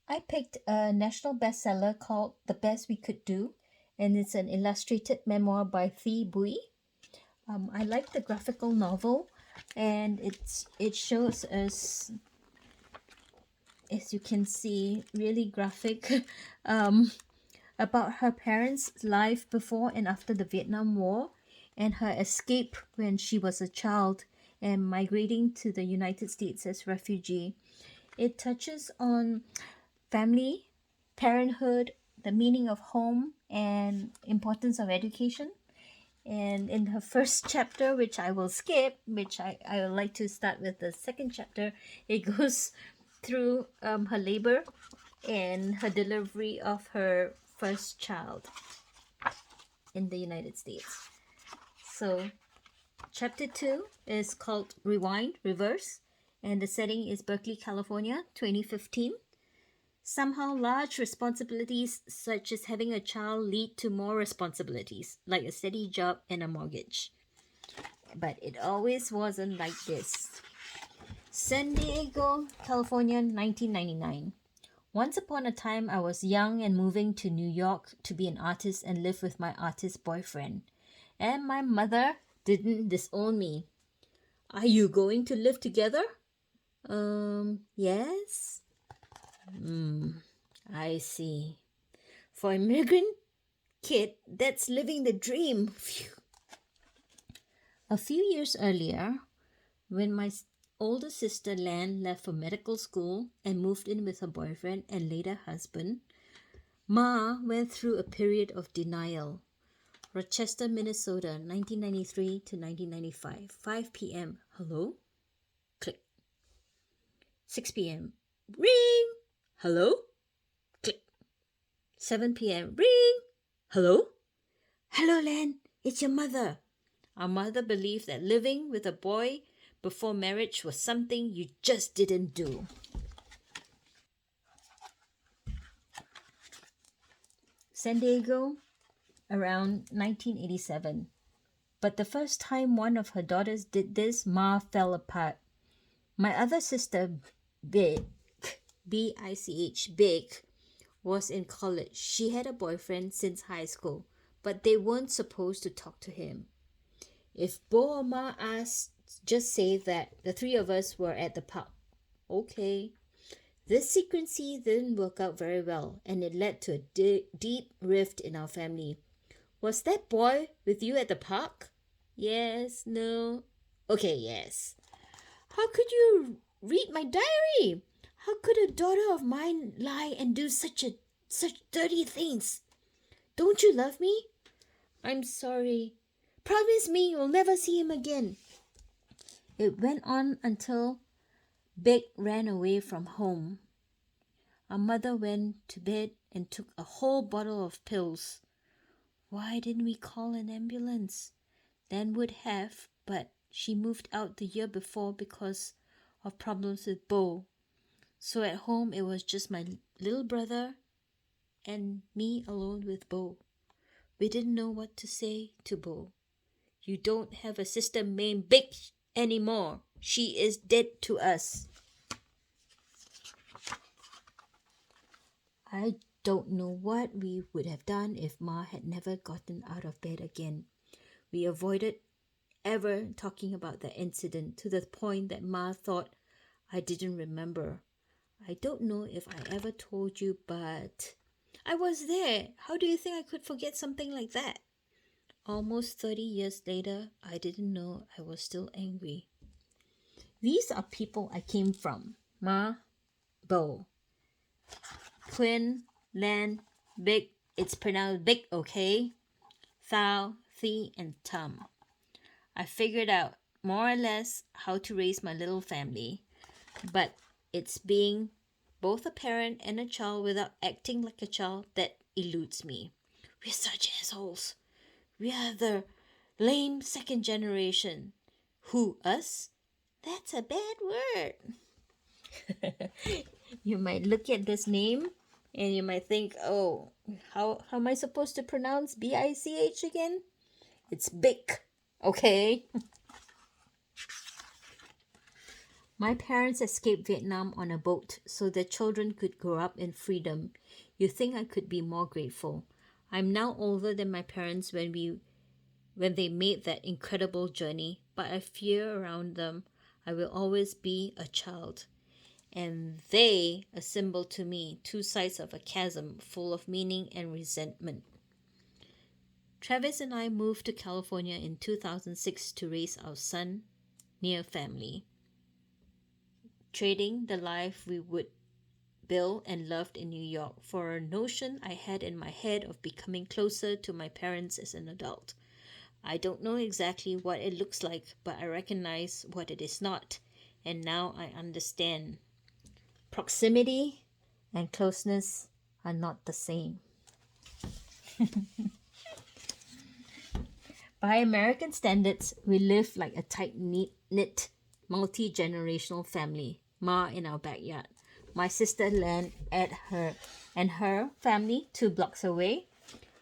I picked a national bestseller called The Best We Could Do, and it's an illustrated memoir by Thi Bui. I like the graphical novel, and it shows us, as you can see, really graphic um, about her parents' life before and after the Vietnam War, and her escape when she was a child and migrating to the United States as refugee. It touches on family, parenthood, the meaning of home, and importance of education. And in her first chapter, which I will skip, which I would like to start with the second chapter, it goes through her labor and her delivery of her first child in the United States. So, chapter 2 is called Rewind, Reverse, and the setting is Berkeley, California, 2015. Somehow, large responsibilities such as having a child lead to more responsibilities, like a steady job and a mortgage. But it always wasn't like this. San Diego, California, 1999. Once upon a time, I was young and moving to New York to be an artist and live with my artist boyfriend. And my mother didn't disown me. Are you going to live together? Yes. I see. For immigrant kid, that's living the dream. Phew. A few years earlier, when my older sister Lan left for medical school and moved in with her boyfriend and later husband, Ma went through a period of denial. Rochester, Minnesota, 1993 to 1995, 5 p.m. Hello? Click. 6 p.m. Ring! Hello? Click. 7 p.m. Ring! Hello? Hello, Lan. It's your mother. Our mother believed that living with a boy before marriage was something you just didn't do. San Diego, around 1987. But the first time one of her daughters did this, Ma fell apart. My other sister, Big, B-I-C-H, Big, was in college. She had a boyfriend since high school, but they weren't supposed to talk to him. If Bo or Ma asked, just say that the three of us were at the pub. Okay. This secrecy didn't work out very well, and it led to a deep rift in our family. Was that boy with you at the park? Yes, no. Okay, yes. How could you read my diary? How could a daughter of mine lie and do such dirty things? Don't you love me? I'm sorry. Promise me you'll never see him again. It went on until Big ran away from home. Our mother went to bed and took a whole bottle of pills. Why didn't we call an ambulance? Then would have, but she moved out the year before because of problems with Bo. So at home it was just my little brother and me alone with Bo. We didn't know what to say to Bo. You don't have a sister named Big anymore. She is dead to us. I don't know what we would have done if Ma had never gotten out of bed again. We avoided ever talking about the incident to the point that Ma thought I didn't remember. I don't know if I ever told you, but I was there. How do you think I could forget something like that? Almost 30 years later, I didn't know I was still angry. These are people I came from. Ma, Bo. Quinn, Lan, Big. It's pronounced Big, okay? Thou, Thi, and Tum. I figured out more or less how to raise my little family, but it's being both a parent and a child without acting like a child that eludes me. We're such assholes. We are the lame second generation. Who, us? That's a bad word. You might look at this name and you might think, oh, how am I supposed to pronounce B-I-C-H again? It's Big, okay? My parents escaped Vietnam on a boat so their children could grow up in freedom. You think I could be more grateful? I'm now older than my parents when they made that incredible journey, but I fear around them I will always be a child. And they a symbol to me, two sides of a chasm full of meaning and resentment. Travis and I moved to California in 2006 to raise our son near family, trading the life we would build and loved in New York for a notion I had in my head of becoming closer to my parents as an adult. I don't know exactly what it looks like, but I recognize what it is not, and now I understand. Proximity and closeness are not the same. By American standards, we live like a tight-knit, multi-generational family. Ma in our backyard, my sister Len at her family 2 blocks away,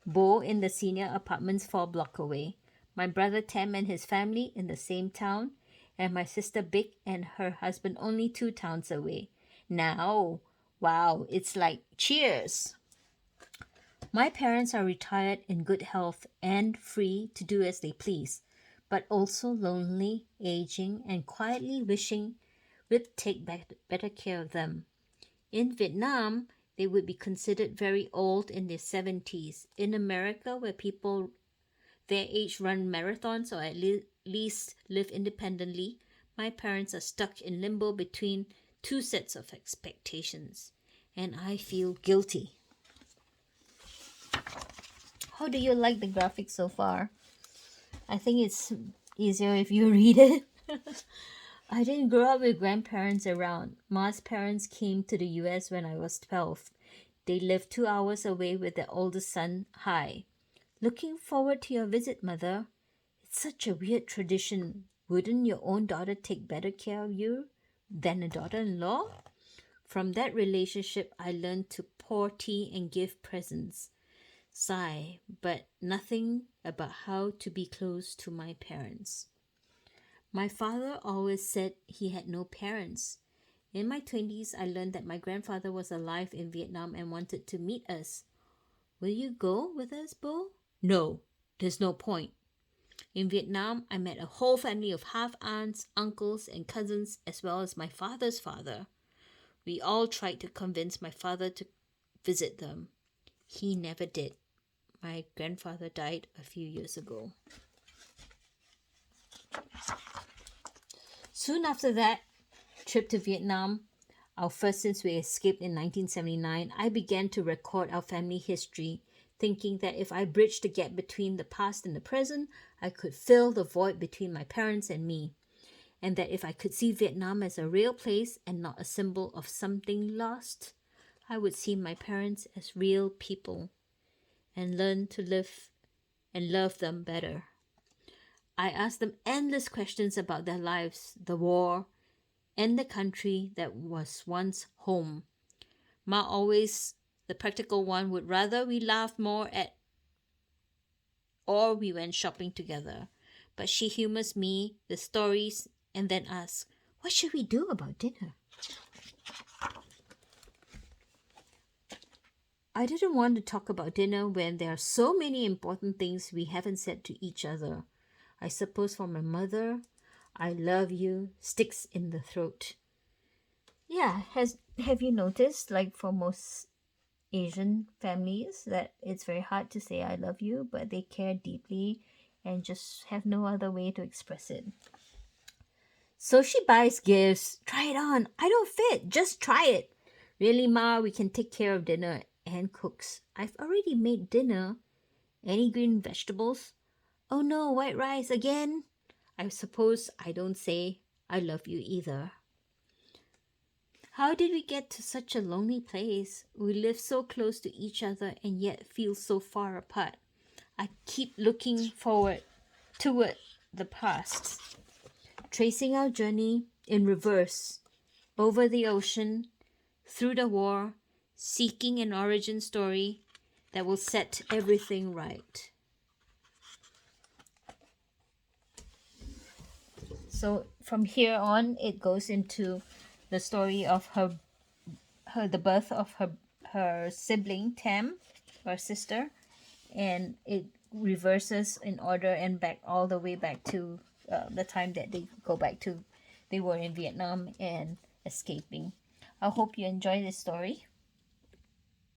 Bo in the senior apartments 4 blocks away, my brother Tam and his family in the same town, and my sister Big and her husband only 2 towns away. Now, wow, it's like cheers. My parents are retired in good health and free to do as they please, but also lonely, aging, and quietly wishing we'd take better care of them. In Vietnam, they would be considered very old in their 70s. In America, where people their age run marathons or at least live independently, my parents are stuck in limbo between two sets of expectations, and I feel guilty. How do you like the graphics so far? I think it's easier if you read it. I didn't grow up with grandparents around. Ma's parents came to the US when I was 12. They lived 2 hours away with their oldest son, Hai. Looking forward to your visit, Mother. It's such a weird tradition. Wouldn't your own daughter take better care of you than a daughter-in-law? From that relationship, I learned to pour tea and give presents. Sigh, but nothing about how to be close to my parents. My father always said he had no parents. In my 20s, I learned that my grandfather was alive in Vietnam and wanted to meet us. Will you go with us, Bo? No, there's no point. In Vietnam, I met a whole family of half-aunts, uncles, and cousins, as well as my father's father. We all tried to convince my father to visit them. He never did. My grandfather died a few years ago. Soon after that trip to Vietnam, our first since we escaped in 1979, I began to record our family history, thinking that if I bridged the gap between the past and the present, I could fill the void between my parents and me, and that if I could see Vietnam as a real place and not a symbol of something lost, I would see my parents as real people and learn to live and love them better. I asked them endless questions about their lives, the war, and the country that was once home. Ma, always the practical one, would rather we laughed more at or we went shopping together. But she humors me with stories and then asks, what should we do about dinner? I didn't want to talk about dinner when there are so many important things we haven't said to each other. I suppose for my mother, I love you sticks in the throat. Yeah, have you noticed, like for most Asian families, that it's very hard to say I love you, but they care deeply and just have no other way to express it. So she buys gifts. Try it on. I don't fit. Just try it. Really, Ma, we can take care of dinner and cooks. I've already made dinner. Any green vegetables? Oh no, white rice again? I suppose I don't say I love you either. How did we get to such a lonely place? We live so close to each other and yet feel so far apart. I keep looking forward toward the past, tracing our journey in reverse, over the ocean, through the war, seeking an origin story that will set everything right. So from here on, it goes into the story of the birth of her sibling Tam, her sister, and it reverses in order and back all the way back to the time that they were in Vietnam and escaping. I hope you enjoy this story.